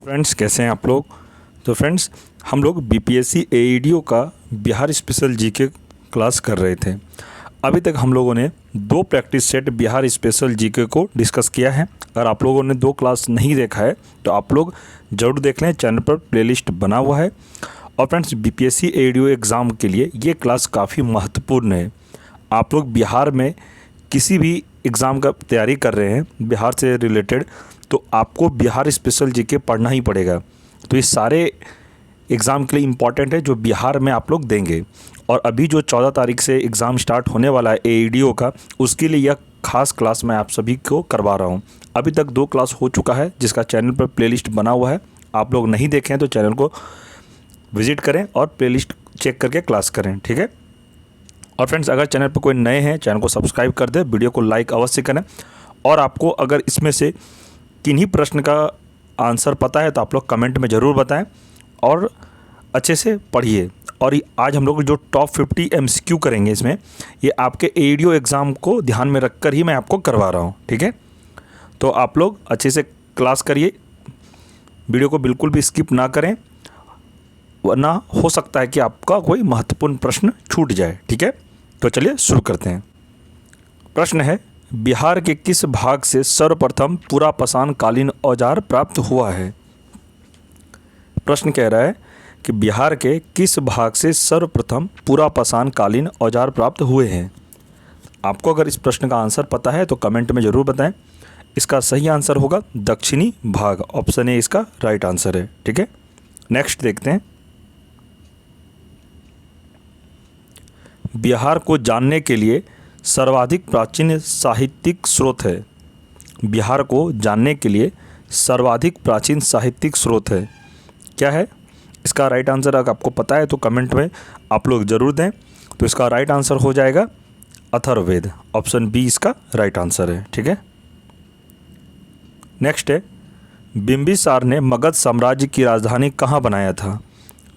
Friends, कैसे हैं आप लोग। तो फ्रेंड्स, हम लोग बीपीएससी एईडीओ का बिहार स्पेशल जीके क्लास कर रहे थे। अभी तक हम लोगों ने 2 practice set Bihar special GK को डिस्कस किया है। अगर आप लोगों ने 2 क्लास नहीं देखा है तो आप लोग ज़रूर देख लें, चैनल पर प्लेलिस्ट बना हुआ है। और फ्रेंड्स, बीपीएससी एईडीओ एग्ज़ाम के लिए ये क्लास काफ़ी महत्वपूर्ण है। आप लोग बिहार में किसी भी एग्ज़ाम का तैयारी कर रहे हैं बिहार से रिलेटेड, तो आपको बिहार स्पेशल जीके पढ़ना ही पड़ेगा। तो ये सारे एग्ज़ाम के लिए इम्पॉर्टेंट है जो बिहार में आप लोग देंगे। और अभी जो 14 तारीख से एग्ज़ाम स्टार्ट होने वाला है एईडीओ का, उसके लिए यह खास क्लास मैं आप सभी को करवा रहा हूँ। अभी तक 2 क्लास हो चुका है जिसका चैनल पर प्लेलिस्ट बना हुआ है। आप लोग नहीं देखें तो चैनल को विज़िट करें और प्लेलिस्ट चेक करके क्लास करें, ठीक है। और फ्रेंड्स, अगर चैनल पर कोई नए हैं, चैनल को सब्सक्राइब कर दें, वीडियो को लाइक अवश्य करें। और आपको अगर इसमें से किन्हीं प्रश्न का आंसर पता है तो आप लोग कमेंट में ज़रूर बताएं और अच्छे से पढ़िए। और आज हम लोग जो टॉप 50 एमसीक्यू करेंगे, इसमें ये आपके एईडीओ एग्ज़ाम को ध्यान में रखकर ही मैं आपको करवा रहा हूँ, ठीक है। तो आप लोग अच्छे से क्लास करिए, वीडियो को बिल्कुल भी स्किप ना करें, वरना हो सकता है कि आपका कोई महत्वपूर्ण प्रश्न छूट जाए, ठीक है। तो चलिए शुरू करते हैं। प्रश्न है, बिहार के किस भाग से सर्वप्रथम पूरा पाषाण कालीन औजार प्राप्त हुआ है। प्रश्न कह रहा है कि बिहार के किस भाग से सर्वप्रथम पूरा पाषाण कालीन औजार प्राप्त हुए हैं। आपको अगर इस प्रश्न का आंसर पता है तो कमेंट में ज़रूर बताएं। इसका सही आंसर होगा दक्षिणी भाग, ऑप्शन ए इसका राइट आंसर है, ठीक है। नेक्स्ट देखते हैं। बिहार को जानने के लिए सर्वाधिक प्राचीन साहित्यिक स्रोत है। बिहार को जानने के लिए सर्वाधिक प्राचीन साहित्यिक स्रोत है, क्या है। इसका राइट आंसर अगर आपको पता है तो कमेंट में आप लोग ज़रूर दें। तो इसका राइट आंसर हो जाएगा अथर्ववेद, ऑप्शन बी इसका राइट आंसर है, ठीक है। नेक्स्ट है, बिंबिसार ने मगध साम्राज्य की राजधानी कहाँ बनाया था।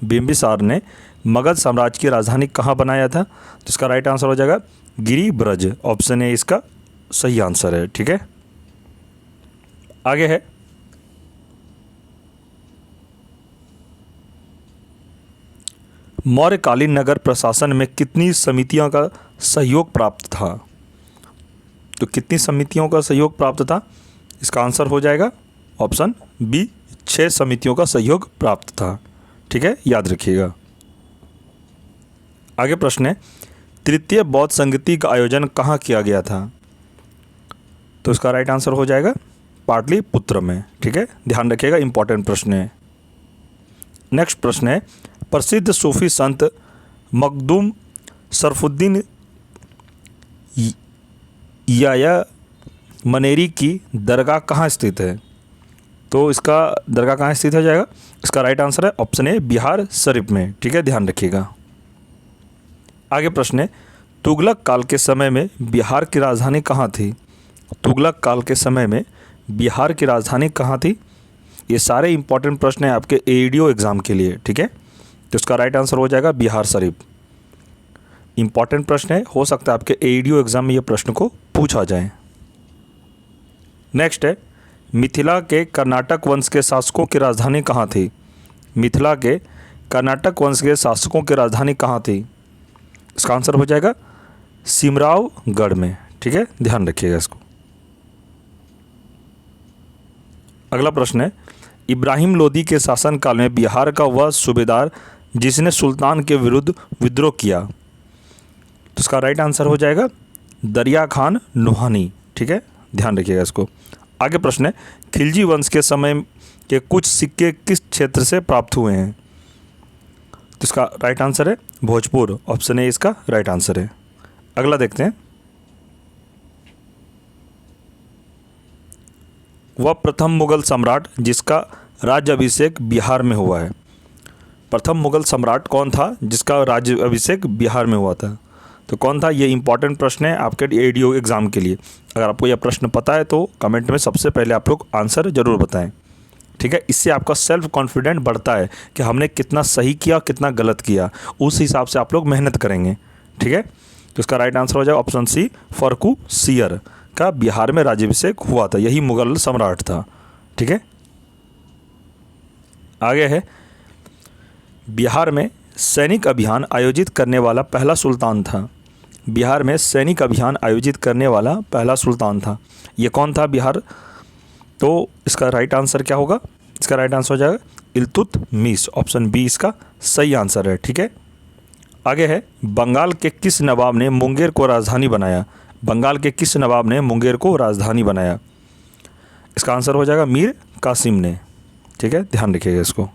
बिंबिसार ने मगध साम्राज्य की राजधानी कहाँ बनाया था। तो इसका राइट आंसर हो जाएगा गिरिब्रज, ऑप्शन ए इसका सही आंसर है, ठीक है। आगे है, मौर्यकालीन नगर प्रशासन में कितनी समितियों का सहयोग प्राप्त था। तो कितनी समितियों का सहयोग प्राप्त था, इसका आंसर हो जाएगा ऑप्शन बी, 6 समितियों का सहयोग प्राप्त था, ठीक है, याद रखिएगा। आगे प्रश्न है, तृतीय बौद्ध संगति का आयोजन कहाँ किया गया था। तो इसका राइट आंसर हो जाएगा पाटलिपुत्र में, ठीक है, ध्यान रखिएगा, इंपॉर्टेंट प्रश्न है। नेक्स्ट प्रश्न है, प्रसिद्ध सूफी संत मखदूम शरफुद्दीन याया मनेरी की दरगाह कहाँ स्थित है। तो इसका दरगाह कहाँ स्थित हो जाएगा। इसका राइट आंसर है ऑप्शन ए, बिहार शरीफ में, ठीक है, ध्यान रखिएगा। आगे प्रश्न है, तुगलक काल के समय में बिहार की राजधानी कहाँ थी। तुगलक काल के समय में बिहार की राजधानी कहाँ थी। ये सारे इंपॉर्टेंट प्रश्न हैं आपके एईडीओ एग्ज़ाम के लिए, ठीक है। तो इसका राइट आंसर हो जाएगा बिहार शरीफ। इंपॉर्टेंट प्रश्न है, हो सकता है आपके एईडीओ एग्ज़ाम में ये प्रश्न को पूछा जाए। नेक्स्ट है, मिथिला के कर्नाटक वंश के शासकों की राजधानी कहाँ थी। मिथिला के कर्नाटक वंश के शासकों की राजधानी कहाँ थी। इसका आंसर हो जाएगा सिमरावगढ़ में, ठीक है, ध्यान रखिएगा इसको। अगला प्रश्न है, इब्राहिम लोदी के शासनकाल में बिहार का वह सूबेदार जिसने सुल्तान के विरुद्ध विद्रोह किया। तो इसका राइट आंसर हो जाएगा दरिया खान नुहानी, ठीक है, ध्यान रखिएगा इसको। आगे प्रश्न है, खिलजी वंश के समय के कुछ सिक्के किस क्षेत्र से प्राप्त हुए हैं। तो इसका राइट आंसर है भोजपुर, ऑप्शन ए इसका राइट आंसर है। अगला देखते हैं, वह प्रथम मुगल सम्राट जिसका राज्य अभिषेक बिहार में हुआ है। प्रथम मुगल सम्राट कौन था जिसका राज्य अभिषेक बिहार में हुआ था। तो कौन था, ये इंपॉर्टेंट प्रश्न है आपके एईडीओ एग्ज़ाम के लिए। अगर आपको यह प्रश्न पता है तो कमेंट में सबसे पहले आप लोग आंसर ज़रूर बताएं, ठीक है। इससे आपका सेल्फ कॉन्फिडेंट बढ़ता है कि हमने कितना सही किया कितना गलत किया, उस हिसाब से आप लोग मेहनत करेंगे, ठीक है। तो इसका राइट आंसर हो जाएगा ऑप्शन सी, फर्रुखसियर का बिहार में राज्याभिषेक हुआ था, यही मुगल सम्राट था, ठीक है। आगे है, बिहार में सैनिक अभियान आयोजित करने वाला पहला सुल्तान था। बिहार में सैनिक अभियान आयोजित करने वाला पहला सुल्तान था, ये कौन था बिहार? तो इसका राइट आंसर क्या होगा? इसका राइट आंसर हो जाएगा इल्तुतमिश, ऑप्शन बी इसका सही आंसर है। ठीक है, आगे है, बंगाल के किस नवाब ने मुंगेर को राजधानी बनाया? बंगाल के किस नवाब ने मुंगेर को राजधानी बनाया? इसका आंसर हो जाएगा मीर कासिम ने। ठीक है, ध्यान रखिएगा इसको।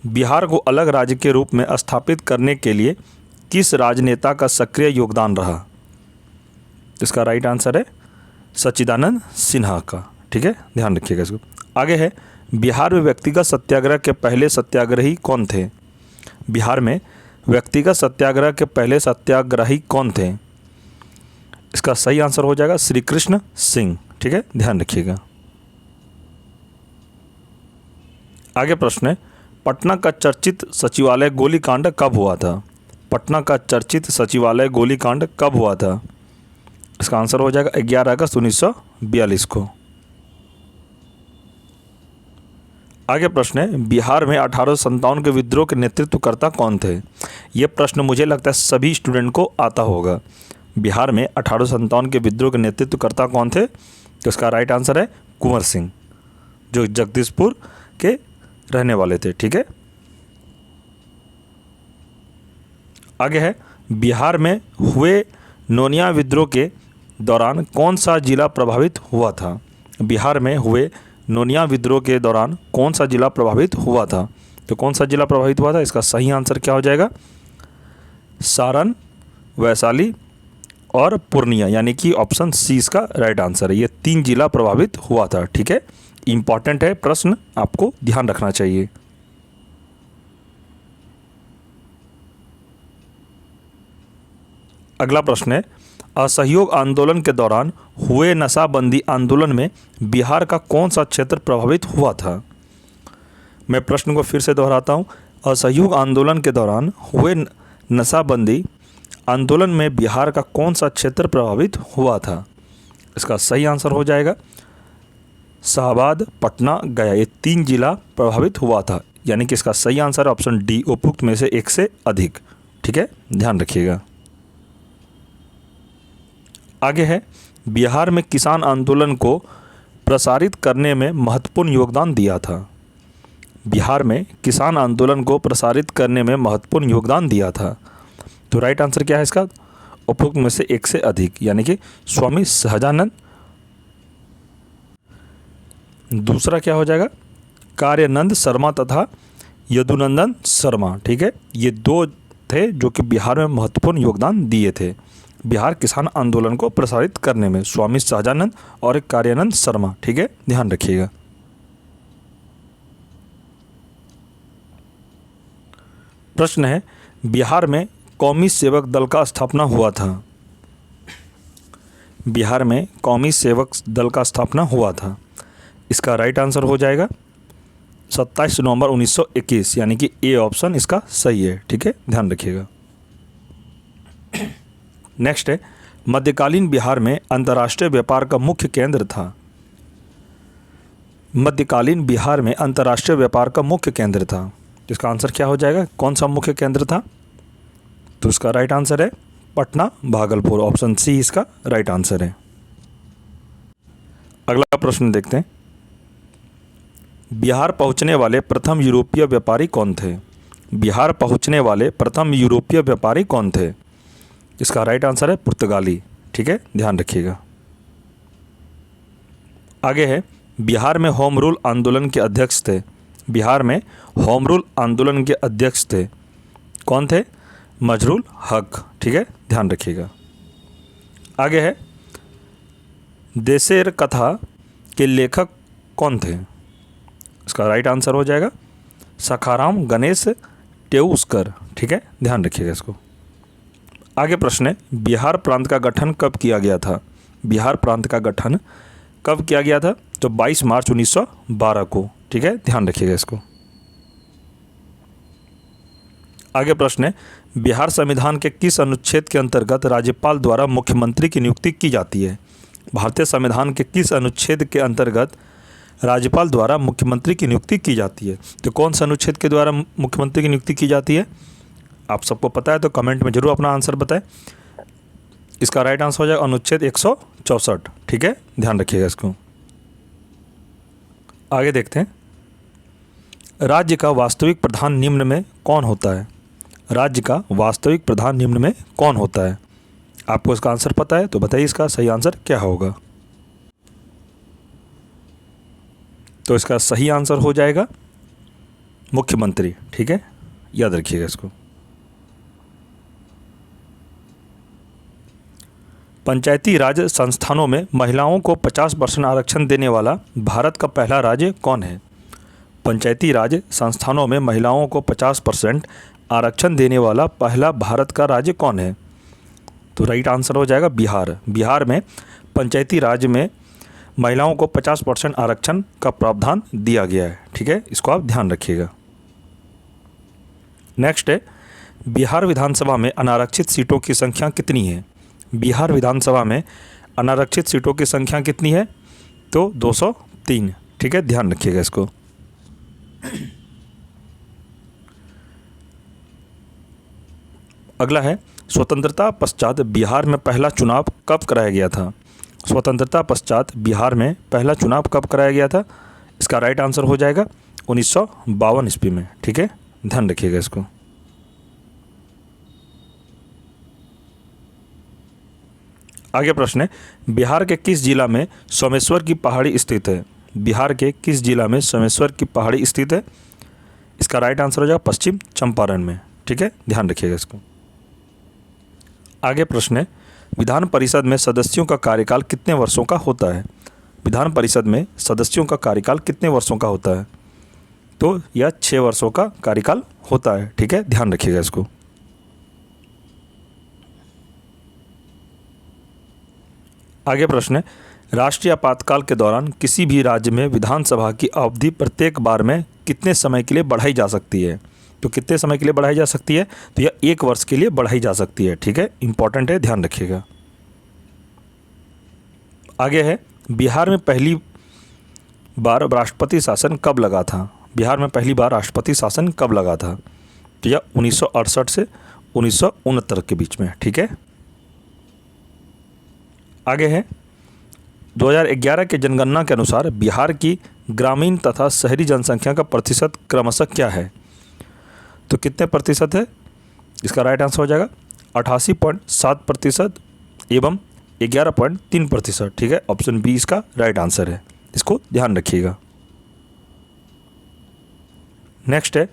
बिहार को अलग राज्य के रूप में स्थापित करने के लिए किस राजनेता का सक्रिय योगदान रहा? इसका राइट आंसर है सच्चिदानंद सिन्हा का। ठीक है, ध्यान रखिएगा इसको। आगे है, बिहार में व्यक्तिगत सत्याग्रह के पहले सत्याग्रही कौन थे? बिहार में व्यक्तिगत सत्याग्रह के पहले सत्याग्रही कौन थे? इसका सही आंसर हो जाएगा श्री कृष्ण सिंह। ठीक है, ध्यान रखिएगा। आगे प्रश्न है, पटना का चर्चित सचिवालय गोलीकांड कब हुआ था? पटना का चर्चित सचिवालय गोलीकांड कब हुआ था? इसका आंसर हो जाएगा 11 अगस्त 1942 को। आगे प्रश्न है, बिहार में 1857 के विद्रोह के नेतृत्वकर्ता कौन थे? यह प्रश्न मुझे लगता है सभी स्टूडेंट को आता होगा। बिहार में 1857 के विद्रोह के नेतृत्वकर्ता कौन थे? तो इसका राइट आंसर है कुंवर सिंह, जो जगदीशपुर के रहने वाले थे। ठीक है, आगे है, बिहार में हुए नोनिया विद्रोह के दौरान कौन सा जिला प्रभावित हुआ था? बिहार में हुए नोनिया विद्रोह के दौरान कौन सा जिला प्रभावित हुआ था? तो कौन सा जिला प्रभावित हुआ था? इसका सही आंसर क्या हो जाएगा? सारण, वैशाली और पूर्णिया, यानी कि ऑप्शन सी इसका राइट आंसर है। ये 3 जिला प्रभावित हुआ था। ठीक है, इंपॉर्टेंट है प्रश्न, आपको ध्यान रखना चाहिए। अगला प्रश्न है, असहयोग आंदोलन के दौरान हुए नशाबंदी आंदोलन में बिहार का कौन सा क्षेत्र प्रभावित हुआ था? मैं प्रश्न को फिर से दोहराता हूँ। असहयोग आंदोलन के दौरान हुए नशाबंदी आंदोलन में बिहार का कौन सा क्षेत्र प्रभावित हुआ था? इसका सही आंसर हो जाएगा शाहाबाद, पटना, गया, ये 3 जिला प्रभावित हुआ था, यानी कि इसका सही आंसर है ऑप्शन डी, उपयुक्त में से एक से अधिक। ठीक है, ध्यान रखिएगा। आगे है, बिहार में किसान आंदोलन को प्रसारित करने में महत्वपूर्ण योगदान दिया था। बिहार में किसान आंदोलन को प्रसारित करने में महत्वपूर्ण योगदान दिया था। तो राइट आंसर क्या है इसका? उपयुक्त में से एक से अधिक, यानी कि स्वामी सहजानंद। दूसरा क्या हो जाएगा? कार्यानंद शर्मा तथा यदुनंदन शर्मा। ठीक है, ये 2 थे जो कि बिहार में महत्वपूर्ण योगदान दिए थे बिहार किसान आंदोलन को प्रसारित करने में, स्वामी सहजानंद और कार्यानंद शर्मा। ठीक है, ध्यान रखिएगा। प्रश्न है, बिहार में कौमी सेवक दल का स्थापना हुआ था। बिहार में कौमी सेवक दल का स्थापना हुआ था। इसका राइट आंसर हो जाएगा 27 नवंबर 1921, यानी कि ए ऑप्शन इसका सही है। ठीक है, ध्यान रखिएगा। नेक्स्ट है, मध्यकालीन बिहार में अंतर्राष्ट्रीय व्यापार का मुख्य केंद्र था। मध्यकालीन बिहार में अंतर्राष्ट्रीय व्यापार का मुख्य केंद्र था। इसका आंसर क्या हो जाएगा? कौन सा मुख्य केंद्र था? तो इसका राइट आंसर है पटना, भागलपुर, ऑप्शन सी इसका राइट आंसर है। अगला प्रश्न देखते हैं, बिहार पहुंचने वाले प्रथम यूरोपीय व्यापारी कौन थे? बिहार पहुंचने वाले प्रथम यूरोपीय व्यापारी कौन थे? इसका राइट आंसर है पुर्तगाली। ठीक है, ध्यान रखिएगा। आगे है, बिहार में होम रूल आंदोलन के अध्यक्ष थे। बिहार में होम रूल आंदोलन के अध्यक्ष थे, कौन थे? मजरूल हक। ठीक है, ध्यान रखिएगा। आगे है, देशेर कथा के लेखक कौन थे? इसका राइट आंसर हो जाएगा सखाराम गणेश टेउस्कर। ठीक है, ध्यान रखिएगा इसको। आगे प्रश्न है, बिहार प्रांत का गठन कब किया गया था? बिहार प्रांत का गठन कब किया गया था? तो 22 मार्च 1912 को। ठीक है, ध्यान रखिएगा इसको। आगे प्रश्न है, बिहार संविधान के किस अनुच्छेद के अंतर्गत राज्यपाल द्वारा मुख्यमंत्री की नियुक्ति की जाती है? भारतीय संविधान के किस अनुच्छेद के अंतर्गत राज्यपाल द्वारा मुख्यमंत्री की नियुक्ति की जाती है? तो कौन सा अनुच्छेद के द्वारा मुख्यमंत्री की नियुक्ति की जाती है? आप सबको पता है तो कमेंट में जरूर अपना आंसर बताएं। इसका राइट आंसर हो जाएगा अनुच्छेद 164। ठीक है, ध्यान रखिएगा इसको। आगे देखते हैं, राज्य का वास्तविक प्रधान निम्न में कौन होता है? राज्य का वास्तविक प्रधान निम्न में कौन होता है? आपको इसका आंसर पता है तो बताइए इसका सही आंसर क्या होगा। तो इसका सही आंसर हो जाएगा मुख्यमंत्री। ठीक है, याद रखिएगा इसको। पंचायती राज संस्थानों में महिलाओं को 50% आरक्षण देने वाला भारत का पहला राज्य कौन है? पंचायती राज संस्थानों में महिलाओं को 50% आरक्षण देने वाला पहला भारत का राज्य कौन है? तो राइट आंसर हो जाएगा बिहार। बिहार में पंचायती राज में महिलाओं को 50% आरक्षण का प्रावधान दिया गया है। ठीक है, इसको आप ध्यान रखिएगा। नेक्स्ट है, बिहार विधानसभा में अनारक्षित सीटों की संख्या कितनी है? बिहार विधानसभा में अनारक्षित सीटों की संख्या कितनी है? तो 203। ठीक है, ध्यान रखिएगा इसको। अगला है, स्वतंत्रता पश्चात बिहार में पहला चुनाव कब कराया गया था? स्वतंत्रता पश्चात बिहार में पहला चुनाव कब कराया गया था? इसका राइट आंसर हो जाएगा 1952 ईस्वी में। ठीक है, ध्यान रखिएगा इसको। आगे प्रश्न है, बिहार के किस जिला में सोमेश्वर की पहाड़ी स्थित है? बिहार के किस जिला में सोमेश्वर की पहाड़ी स्थित है? इसका राइट आंसर हो जाएगा पश्चिम चंपारण में। ठीक है, ध्यान रखिएगा इसको। आगे प्रश्न है, विधान परिषद में सदस्यों का कार्यकाल कितने वर्षों का होता है? विधान परिषद में सदस्यों का कार्यकाल कितने वर्षों का होता है? तो यह 6 वर्षों का कार्यकाल होता है। ठीक है, ध्यान रखिएगा इसको। आगे प्रश्न है, राष्ट्रीय आपातकाल के दौरान किसी भी राज्य में विधानसभा की अवधि प्रत्येक बार में कितने समय के लिए बढ़ाई जा सकती है? तो कितने समय के लिए बढ़ाई जा सकती है? तो यह 1 वर्ष के लिए बढ़ाई जा सकती है। ठीक है, इंपॉर्टेंट है, ध्यान रखिएगा। आगे है, बिहार में पहली बार राष्ट्रपति शासन कब लगा था? बिहार में पहली बार राष्ट्रपति शासन कब लगा था? तो यह 1968 से 1969 के बीच में। ठीक है, आगे है, 2011 के जनगणना के अनुसार बिहार की ग्रामीण तथा शहरी जनसंख्या का प्रतिशत क्रमशः क्या है? तो कितने प्रतिशत है? इसका राइट आंसर हो जाएगा 88.7% एवं 11.3%। ठीक है, ऑप्शन बी इसका राइट आंसर है, इसको ध्यान रखिएगा। नेक्स्ट है,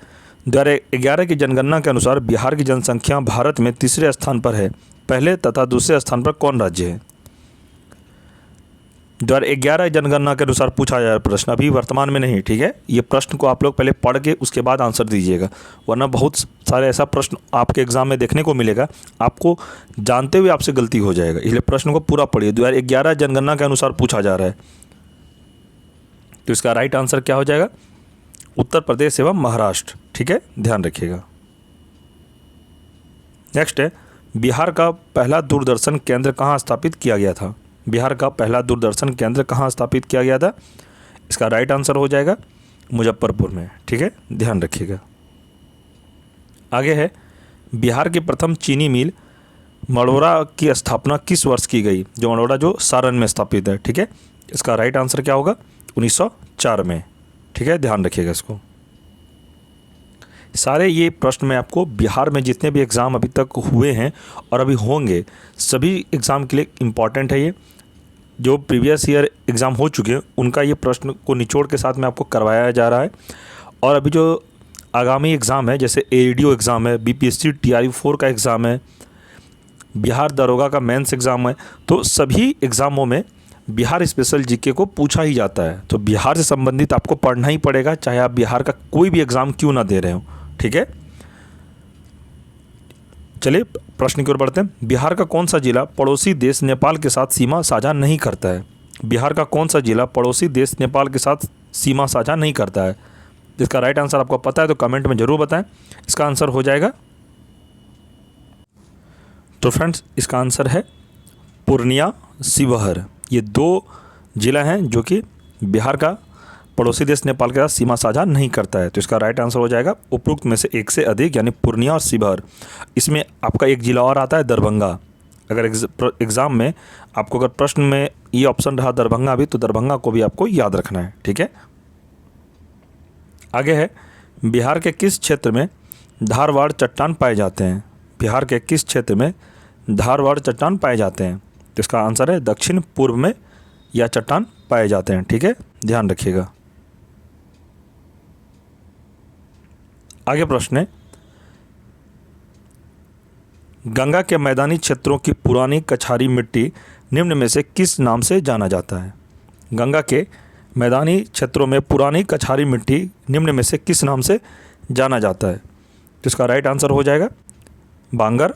2011 की जनगणना के अनुसार बिहार की जनसंख्या भारत में तीसरे स्थान पर है। पहले तथा दूसरे स्थान पर कौन राज्य है? 2011 जनगणना के अनुसार पूछा जाए प्रश्न, अभी वर्तमान में नहीं। ठीक है, ये प्रश्न को आप लोग पहले पढ़ के उसके बाद आंसर दीजिएगा, वरना बहुत सारे ऐसा प्रश्न आपके एग्जाम में देखने को मिलेगा, आपको जानते हुए आपसे गलती हो जाएगा। इसलिए प्रश्न को पूरा पढ़िए। 2011 जनगणना के अनुसार पूछा जा रहा है, तो इसका राइट आंसर क्या हो जाएगा? उत्तर प्रदेश एवं महाराष्ट्र। ठीक है, ध्यान रखिएगा। नेक्स्ट है, बिहार का पहला दूरदर्शन केंद्र कहाँ स्थापित किया गया था? बिहार का पहला दूरदर्शन केंद्र कहाँ स्थापित किया गया था? इसका राइट आंसर हो जाएगा मुजफ्फरपुर में। ठीक है, ध्यान रखिएगा। आगे है, बिहार की प्रथम चीनी मिल मड़ौरा की स्थापना किस वर्ष की गई? जो मड़ौरा जो सारण में स्थापित है। ठीक है, इसका राइट आंसर क्या होगा? 1904 में। ठीक है, ध्यान रखिएगा इसको। सारे ये प्रश्न मैं आपको बिहार में जितने भी एग्ज़ाम अभी तक हुए हैं और अभी होंगे, सभी एग्ज़ाम के लिए इम्पॉर्टेंट है। ये जो प्रीवियस ईयर एग्ज़ाम हो चुके हैं उनका ये प्रश्न को निचोड़ के साथ में आपको करवाया जा रहा है। और अभी जो आगामी एग्ज़ाम है, जैसे एडीओ एग्ज़ाम है, बीपीएससी टीआरई 4 का एग्ज़ाम है, बिहार दरोगा का मेंस एग्ज़ाम है, तो सभी एग्ज़ामों में बिहार स्पेशल जीके को पूछा ही जाता है। तो बिहार से संबंधित आपको पढ़ना ही पड़ेगा, चाहे आप बिहार का कोई भी एग्ज़ाम क्यों ना दे रहे हो। ठीक है, चलिए प्रश्न की ओर बढ़ते हैं। बिहार का कौन सा जिला पड़ोसी देश नेपाल के साथ सीमा साझा नहीं करता है? बिहार का कौन सा जिला पड़ोसी देश नेपाल के साथ सीमा साझा नहीं करता है? जिसका राइट आंसर आपको पता है तो कमेंट में ज़रूर बताएं। इसका आंसर हो जाएगा, तो फ्रेंड्स इसका आंसर है पूर्णिया शिवहर। ये 2 जिला हैं जो कि बिहार का पड़ोसी देश नेपाल के साथ सीमा साझा नहीं करता है। तो इसका राइट आंसर हो जाएगा उपरोक्त में से एक से अधिक, यानी पूर्णिया और शिवहर। इसमें आपका एक जिला और आता है दरभंगा। अगर एग्ज़ाम में आपको अगर प्रश्न में ये ऑप्शन रहा दरभंगा भी, तो दरभंगा को भी आपको याद रखना है, ठीक है। आगे है, बिहार के किस क्षेत्र में धारवाड़ चट्टान पाए जाते हैं? बिहार के किस क्षेत्र में धारवाड़ चट्टान पाए जाते हैं? तो इसका आंसर है दक्षिण पूर्व में यह चट्टान पाए जाते हैं, ठीक है, ध्यान रखिएगा। आगे प्रश्न है, गंगा के मैदानी क्षेत्रों की पुरानी कछारी मिट्टी निम्न में से किस नाम से जाना जाता है? गंगा के मैदानी क्षेत्रों में पुरानी कछारी मिट्टी निम्न में से किस नाम से जाना जाता है? तो इसका राइट आंसर हो जाएगा बांगर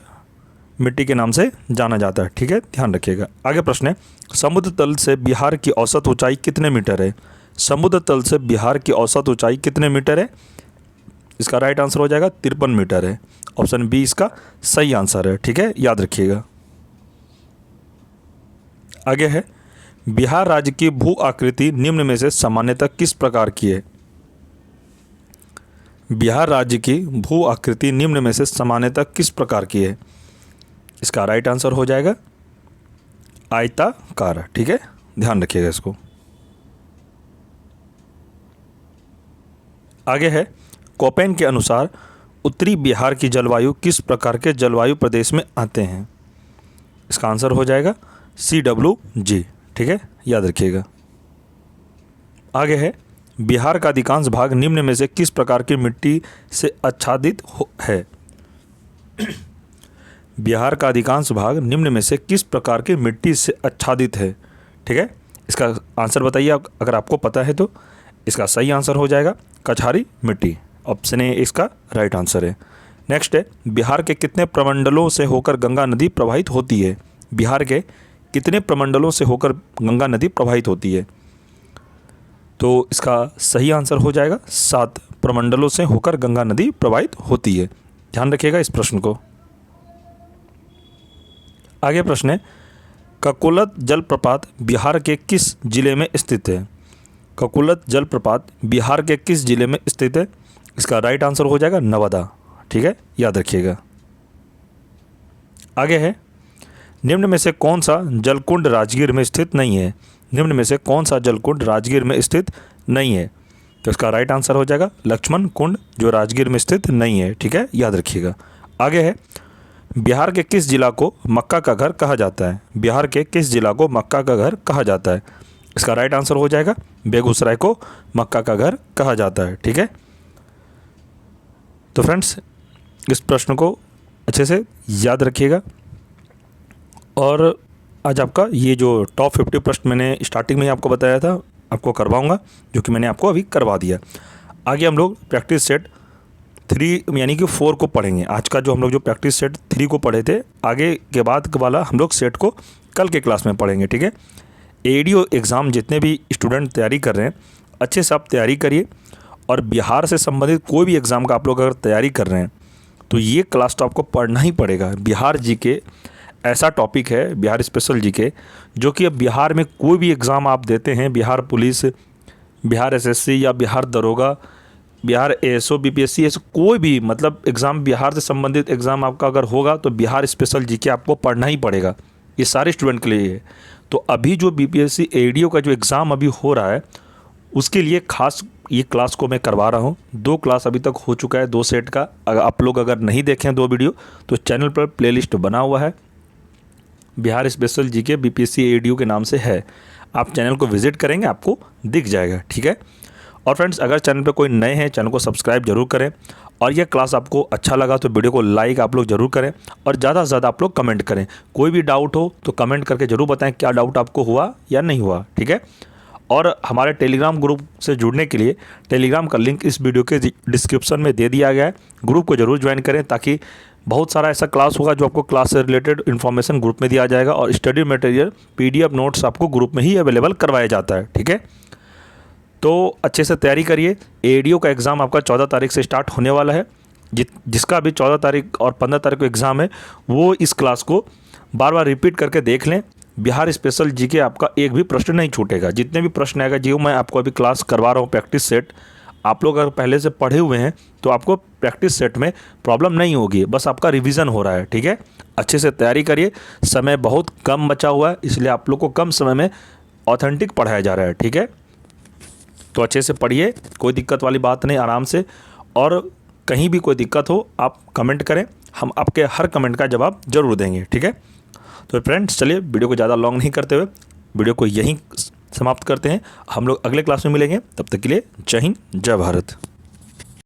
मिट्टी के नाम से जाना जाता है, ठीक है, ध्यान रखिएगा। आगे प्रश्न है, समुद्र तल से बिहार की औसत ऊंचाई कितने मीटर है? समुद्र तल से बिहार की औसत ऊंचाई कितने मीटर है? इसका राइट आंसर हो जाएगा 53 मीटर है। ऑप्शन बी इसका सही आंसर है, ठीक है, याद रखिएगा। आगे है, बिहार राज्य की भू आकृति निम्न में से सामान्यतः किस प्रकार की है? बिहार राज्य की भू आकृति निम्न में से सामान्यतः किस प्रकार की है? इसका राइट आंसर हो जाएगा आयताकार, ठीक है, ध्यान रखिएगा इसको। आगे है, कोपेन के अनुसार उत्तरी बिहार की जलवायु किस प्रकार के जलवायु प्रदेश में आते हैं? इसका आंसर हो जाएगा CWG, ठीक है, याद रखिएगा। आगे है, बिहार का अधिकांश भाग निम्न में से किस प्रकार की मिट्टी से आच्छादित है? बिहार का अधिकांश भाग निम्न में से किस प्रकार की मिट्टी से आच्छादित है? ठीक है, इसका आंसर बताइए अगर आपको पता है तो। इसका सही आंसर हो जाएगा कछारी मिट्टी। ऑप्शन ए इसका राइट आंसर है। नेक्स्ट है, बिहार के कितने प्रमंडलों से होकर गंगा नदी प्रवाहित होती है? बिहार के कितने प्रमंडलों से होकर गंगा नदी प्रवाहित होती है? तो इसका सही आंसर हो जाएगा 7 प्रमंडलों से होकर गंगा नदी प्रवाहित होती है। ध्यान रखिएगा इस प्रश्न को। आगे प्रश्न है, ककुलत जलप्रपात बिहार के किस जिले में स्थित है? ककुलत जलप्रपात बिहार के किस जिले में स्थित है? इसका राइट आंसर हो जाएगा नवादा, ठीक है, याद रखिएगा। आगे है, निम्न में से कौन सा जलकुंड राजगीर में स्थित नहीं है? निम्न में से कौन सा जलकुंड राजगीर में स्थित नहीं है? तो इसका राइट आंसर हो जाएगा लक्ष्मण कुंड, जो राजगीर में स्थित नहीं है, ठीक है, याद रखिएगा। आगे है, बिहार के किस जिला को मक्का का घर कहा जाता है? बिहार के किस जिला को मक्का का घर कहा जाता है? इसका राइट आंसर हो जाएगा बेगूसराय को मक्का का घर कहा जाता है, ठीक है। तो फ्रेंड्स, इस प्रश्न को अच्छे से याद रखिएगा। और आज आपका ये जो टॉप 50 प्रश्न मैंने स्टार्टिंग में ही आपको बताया था, आपको करवाऊंगा, जो कि मैंने आपको अभी करवा दिया। आगे हम लोग प्रैक्टिस सेट 3 यानी कि 4 को पढ़ेंगे। आज का जो हम लोग जो प्रैक्टिस सेट 3 को पढ़े थे, आगे के बाद वाला हम लोग सेट को कल के क्लास में पढ़ेंगे, ठीक है। एडीओ एग्ज़ाम जितने भी स्टूडेंट तैयारी कर रहे हैं, अच्छे से आप तैयारी करिए। और बिहार से संबंधित कोई भी एग्ज़ाम का आप लोग अगर तैयारी कर रहे हैं, तो ये क्लास तो आपको पढ़ना ही पड़ेगा। बिहार जीके ऐसा टॉपिक है, बिहार स्पेशल जीके, जो कि अब बिहार में कोई भी एग्ज़ाम आप देते हैं, बिहार पुलिस, बिहार एसएससी या बिहार दरोगा, बिहार एएसओ, बीपीएससी, ऐसे कोई भी मतलब एग्ज़ाम बिहार से संबंधित एग्ज़ाम आपका अगर होगा, तो बिहार स्पेशल जीके आपको पढ़ना ही पड़ेगा। ये सारे स्टूडेंट के लिए है। तो अभी जो बीपीएससी एडीओ का जो एग्ज़ाम अभी हो रहा है, उसके लिए खास ये क्लास को मैं करवा रहा हूँ। 2 क्लास अभी तक हो चुका है, 2 सेट का। अगर आप लोग अगर नहीं देखें 2 वीडियो, तो चैनल पर प्लेलिस्ट बना हुआ है, Bihar special GK BPSC ADO के नाम से है। आप चैनल को विजिट करेंगे, आपको दिख जाएगा, ठीक है। और फ्रेंड्स, अगर चैनल पर कोई नए हैं, चैनल को सब्सक्राइब जरूर करें। और यह क्लास आपको अच्छा लगा तो वीडियो को लाइक आप लोग ज़रूर करें, और ज़्यादा से ज़्यादा आप लोग कमेंट करें। कोई भी डाउट हो तो कमेंट करके ज़रूर बताएं क्या डाउट आपको हुआ या नहीं हुआ, ठीक है। और हमारे टेलीग्राम ग्रुप से जुड़ने के लिए टेलीग्राम का लिंक इस वीडियो के डिस्क्रिप्शन में दे दिया गया है। ग्रुप को ज़रूर ज्वाइन करें, ताकि बहुत सारा ऐसा क्लास होगा जो आपको क्लास से रिलेटेड इन्फॉर्मेशन ग्रुप में दिया जाएगा। और स्टडी मटेरियल PDF नोट्स आपको ग्रुप में ही अवेलेबल करवाया जाता है, ठीक है। तो अच्छे से तैयारी करिए। एडीओ का एग्ज़ाम आपका 14 तारीख से स्टार्ट होने वाला है। जिसका अभी 14 तारीख और 15 तारीख को एग्ज़ाम है, वो इस क्लास को बार बार रिपीट करके देख लें। बिहार स्पेशल जीके आपका एक भी प्रश्न नहीं छूटेगा। जितने भी प्रश्न आएगा, जो मैं आपको अभी क्लास करवा रहा हूँ प्रैक्टिस सेट, आप लोग अगर पहले से पढ़े हुए हैं तो आपको प्रैक्टिस सेट में प्रॉब्लम नहीं होगी, बस आपका रिवीजन हो रहा है। ठीक है, अच्छे से तैयारी करिए। समय बहुत कम बचा हुआ है, इसलिए आप लोग को कम समय में ऑथेंटिक पढ़ाया जा रहा है। ठीक है, तो अच्छे से पढ़िए, कोई दिक्कत वाली बात नहीं, आराम से। और कहीं भी कोई दिक्कत हो आप कमेंट करें, हम आपके हर कमेंट का जवाब जरूर देंगे। ठीक है, तो फ्रेंड्स चलिए वीडियो को ज़्यादा लॉन्ग नहीं करते हुए वीडियो को यहीं समाप्त करते हैं। हम लोग अगले क्लास में मिलेंगे, तब तक के लिए जय हिंद, जय भारत।